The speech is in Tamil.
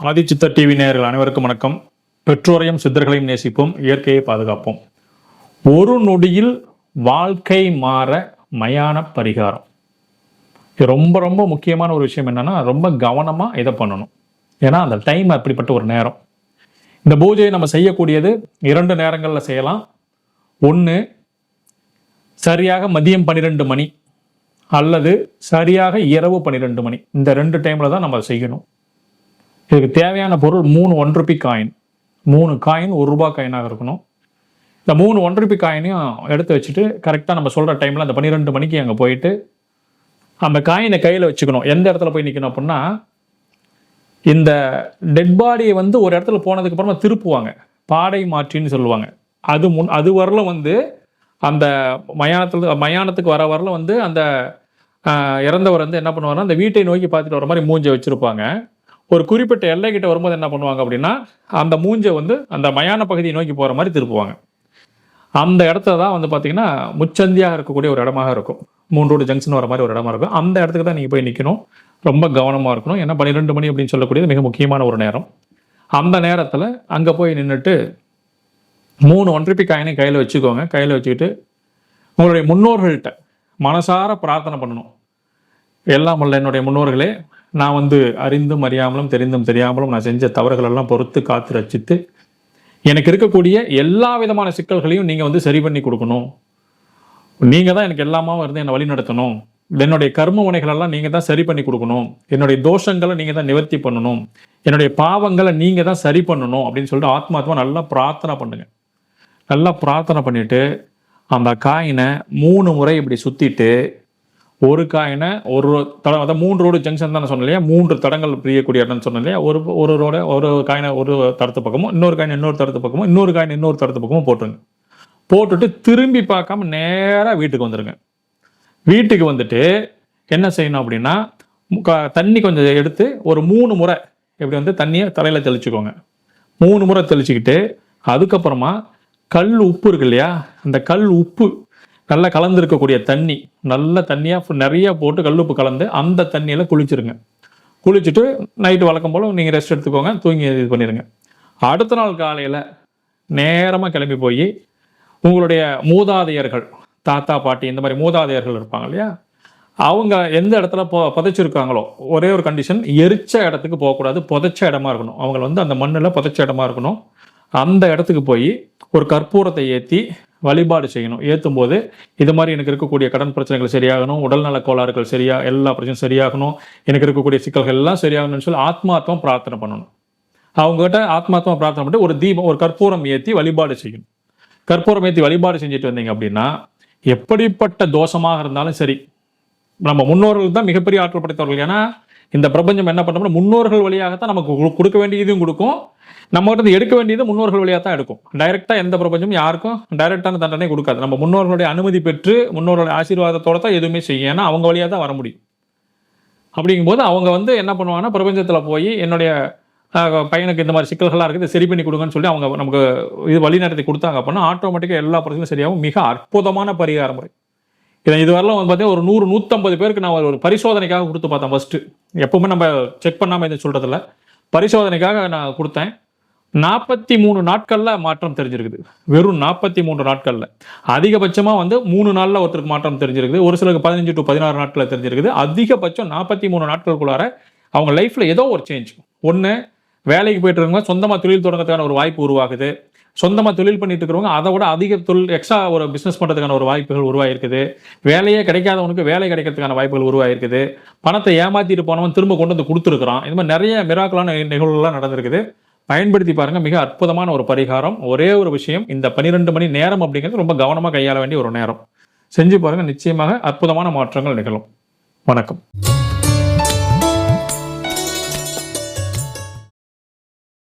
ஆதிச்சித்தர் டிவி நேயர்கள் அனைவருக்கும் வணக்கம். பெற்றோரையும் சித்தர்களையும் நேசிப்போம், இயற்கையை பாதுகாப்போம். ஒரு நொடியில் வாழ்க்கை மாற மயான பரிகாரம். இது ரொம்ப ரொம்ப முக்கியமான ஒரு விஷயம். என்னன்னா, ரொம்ப கவனமா இதை பண்ணணும். ஏன்னா அந்த டைம் அப்படிப்பட்ட ஒரு நேரம். இந்த பூஜையை நம்ம செய்யக்கூடியது 2 நேரங்களில் செய்யலாம். ஒன்று, சரியாக மதியம் 12 மணி அல்லது சரியாக இரவு 12 மணி. இந்த 2 டைமில் தான் நம்ம செய்யணும். இதுக்கு தேவையான பொருள் 3 1 ரூபி காயின். 3 காயின் 1 ரூபாய் காயினாக இருக்கணும். இந்த 3 1 ரூபி காயினையும் எடுத்து வச்சுட்டு கரெக்டாக நம்ம சொல்கிற டைமில் அந்த 12 மணிக்கு அங்கே போயிட்டு அந்த காயினை கையில் வச்சுக்கணும். எந்த இடத்துல போய் நிற்கணும் அப்படின்னா, இந்த டெட் பாடியை ஒரு இடத்துல போனதுக்கு அப்புறமா திருப்புவாங்க, பாடை மாற்றின்னு சொல்லுவாங்க. அது வரலும் அந்த மயானத்துக்கு வர வரலும் அந்த இறந்தவர் என்ன பண்ணுவாருன்னா, அந்த வீட்டை நோக்கி பார்த்துட்டு வர மாதிரி மூஞ்சை வச்சுருப்பாங்க. ஒரு குறிப்பிட்ட எல்லை கிட்ட வரும்போது என்ன பண்ணுவாங்க அப்படின்னா, அந்த மூஞ்சை அந்த மயான பகுதியை நோக்கி போகிற மாதிரி திருப்புவாங்க. அந்த இடத்துல தான் பார்த்தீங்கன்னா முச்சந்தியாக இருக்கக்கூடிய ஒரு இடமாக இருக்கும். 3 ரோடு ஜங்ஷன் வர மாதிரி ஒரு இடமா இருக்கும். அந்த இடத்துக்கு தான் நீங்கள் போய் நிற்கணும். ரொம்ப கவனமாக இருக்கணும். ஏன்னா 12 மணி அப்படின்னு சொல்லக்கூடியது மிக முக்கியமான ஒரு நேரம். அந்த நேரத்தில் அங்கே போய் நின்றுட்டு 3 1 ரூபி காயினை கையில் வச்சுக்கோங்க. கையில் வச்சுக்கிட்டு உங்களுடைய முன்னோர்கள்ட்ட மனசார பிரார்த்தனை பண்ணணும். எல்லாம் உள்ள என்னுடைய முன்னோர்களே, நான் அறிந்தும் அறியாமலும் தெரிந்தும் தெரியாமலும் நான் செஞ்ச தவறுகள் எல்லாம் பொறுத்து காத்து ரச்சித்து எனக்கு இருக்கக்கூடிய எல்லா விதமான சிக்கல்களையும் நீங்கள் சரி பண்ணி கொடுக்கணும். நீங்கள் தான் எனக்கு எல்லாமாவும் என்னை வழி நடத்தணும். என்னுடைய கர்ம வினைகளெல்லாம் நீங்கள் தான் சரி பண்ணி கொடுக்கணும். என்னுடைய தோஷங்களை நீங்கள் தான் நிவர்த்தி பண்ணணும். என்னுடைய பாவங்களை நீங்கள் தான் சரி பண்ணணும் அப்படின்னு சொல்லிட்டு ஆத்மாத்மா நல்லா பிரார்த்தனை பண்ணுங்க. நல்லா பிரார்த்தனை பண்ணிட்டு அந்த காயினை 3 முறை இப்படி சுற்றிட்டு, ஒரு காயினை ஒரு தடம், அதாவது 3 ரோடு ஜங்ஷன் தான் சொன்னேன் இல்லையா, 3 தடங்கள் பிரியக்கூடிய இடம்னு சொன்னேன் இல்லையா, ஒரு ரோட ஒரு காயினை ஒரு தடத்து பக்கமும், இன்னொரு காயின் இன்னொரு தடத்து பக்கமும், இன்னொரு காயின் இன்னொரு தடத்து பக்கமும் போட்டுருங்க. போட்டுட்டு திரும்பி பார்க்காம நேராக வீட்டுக்கு வந்துடுங்க. வீட்டுக்கு வந்துட்டு என்ன செய்யணும் அப்படின்னா, தண்ணி கொஞ்சம் எடுத்து ஒரு 3 முறை இப்படி தண்ணியை தலையில் தெளிச்சுக்கோங்க. 3 முறை தெளிச்சுக்கிட்டு அதுக்கப்புறமா கல் உப்பு இருக்கு இல்லையா, அந்த கல் உப்பு நல்லா கலந்துருக்கக்கூடிய தண்ணி, நல்ல தண்ணியாக நிறைய போட்டு கல் உப்பு கலந்து அந்த தண்ணியில் குளிச்சுருங்க. குளிச்சுட்டு நைட்டு வழக்கம் போல் நீங்கள் ரெஸ்ட் எடுத்துக்கோங்க, தூங்கி இது பண்ணிடுங்க. அடுத்த நாள் காலையில் நேரமாக கிளம்பி போய் உங்களுடைய மூதாதையர்கள், தாத்தா பாட்டி இந்த மாதிரி மூதாதையர்கள் இருப்பாங்க இல்லையா, அவங்க எந்த இடத்துல புதைச்சிருக்காங்களோ, ஒரே ஒரு கண்டிஷன், எரிச்ச இடத்துக்கு போகக்கூடாது, புதைச்ச இடமா இருக்கணும். அவங்க அந்த மண்ணில் புதைச்ச இடமா இருக்கணும். அந்த இடத்துக்கு போய் ஒரு கற்பூரத்தை ஏற்றி வழிபாடு செய்யணும். ஏற்றும் போது இது மாதிரி எனக்கு இருக்கக்கூடிய கடன் பிரச்சனைகள் சரியாகணும், உடல்நல கோளாறுகள் எல்லா பிரச்சனையும் சரியாகணும், எனக்கு இருக்கக்கூடிய சிக்கல்கள் எல்லாம் சரியாகணும்னு சொல்லி ஆத்மாத்மா பிரார்த்தனை பண்ணணும். அவங்ககிட்ட ஆத்மாத்மா பிரார்த்தனை பண்ணிட்டு ஒரு தீபம், ஒரு கற்பூரம் ஏற்றி வழிபாடு செய்யணும். கற்பூரம் ஏற்றி வழிபாடு செஞ்சுட்டு வந்தீங்க அப்படின்னா, எப்படிப்பட்ட தோஷமாக இருந்தாலும் சரி, நம்ம முன்னோர்கள் தான் மிகப்பெரிய ஆற்றல் படைத்தவர்கள். ஏன்னா இந்த பிரபஞ்சம் என்ன பண்ணோம்னா, முன்னோர்கள் வழியாகத்தான் நமக்கு கொடுக்க வேண்டியதையும் கொடுக்கும், நம்மகிட்ட எடுக்க வேண்டியது முன்னோர்கள் வழியாக தான் எடுக்கும். டைரக்டா எந்த பிரபஞ்சமும் யாருக்கும் டைரக்டான தண்டனை கொடுக்காது. நம்ம முன்னோர்களுடைய அனுமதி பெற்று முன்னோர்களுடைய ஆசீர்வாதத்தோட தான் எதுவுமே செய்யும். ஏன்னா அவங்க வழியாக தான் வர முடியும். அப்படிங்கும்போது அவங்க என்ன பண்ணுவாங்கன்னா, பிரபஞ்சத்தில் போய் என்னுடைய பையனுக்கு இந்த மாதிரி சிக்கல்களாக இருக்குது, சரி பண்ணி கொடுங்கன்னு சொல்லி அவங்க நமக்கு இது வழிநடத்தி கொடுத்தாங்க அப்படின்னா ஆட்டோமேட்டிக்காக எல்லா பிரச்சனையும் சரியாகவும். மிக அற்புதமான பரிகார முறை. இது வரலாம் பார்த்தீங்கன்னா ஒரு 100 150 பேருக்கு நான் ஒரு பரிசோதனைக்காக கொடுத்து பார்த்தேன். ஃபர்ஸ்ட் எப்பவுமே நம்ம செக் பண்ணாமல் எதுவும் சொல்றதில்ல, பரிசோதனைக்காக நான் கொடுத்தேன். 43 நாட்கள்ல மாற்றம் தெரிஞ்சிருக்குது. வெறும் 43 நாட்கள்ல. அதிகபட்சமா 3 நாள்ல ஒருத்தருக்கு மாற்றம் தெரிஞ்சிருக்குது. ஒரு சிலருக்கு 15 to 16 நாட்கள்ல தெரிஞ்சிருக்குது. அதிகபட்சம் 43 நாட்களுக்குள்ளார அவங்க லைஃப்ல ஏதோ ஒரு சேஞ்ச். ஒன்று, வேலைக்கு போயிட்டு இருக்கவங்க சொந்தமா தொழில் தொடங்கிறதுக்கான ஒரு வாய்ப்பு உருவாகுது. சொந்தமா தொழில் பண்ணிட்டு இருக்கிறவங்க அதை விட அதிக தொழில் எக்ஸ்ட்ரா ஒரு பிசினஸ் பண்றதுக்கான ஒரு வாய்ப்புகள் உருவாயிருக்குது. வேலையே கிடைக்காதவனுக்கு வேலை கிடைக்கிறதுக்கான வாய்ப்புகள் உருவாயிருக்குது. பணத்தை ஏமாத்திட்டு போனவன் திரும்ப கொண்டு கொடுத்துருக்கிறான். இந்த மாதிரி நிறைய மிராக்கலான நிகழ்வுகள்லாம் நடந்திருக்குது. பயன்படுத்தி பாருங்க. மிக அற்புதமான ஒரு பரிகாரம். ஒரே ஒரு விஷயம், இந்த 12 மணி நேரம் அப்படிங்கிறது ரொம்ப கவனமாக கையாள வேண்டிய ஒரு நேரம். செஞ்சு பாருங்க, நிச்சயமாக அற்புதமான மாற்றங்கள் நிகழும். வணக்கம்.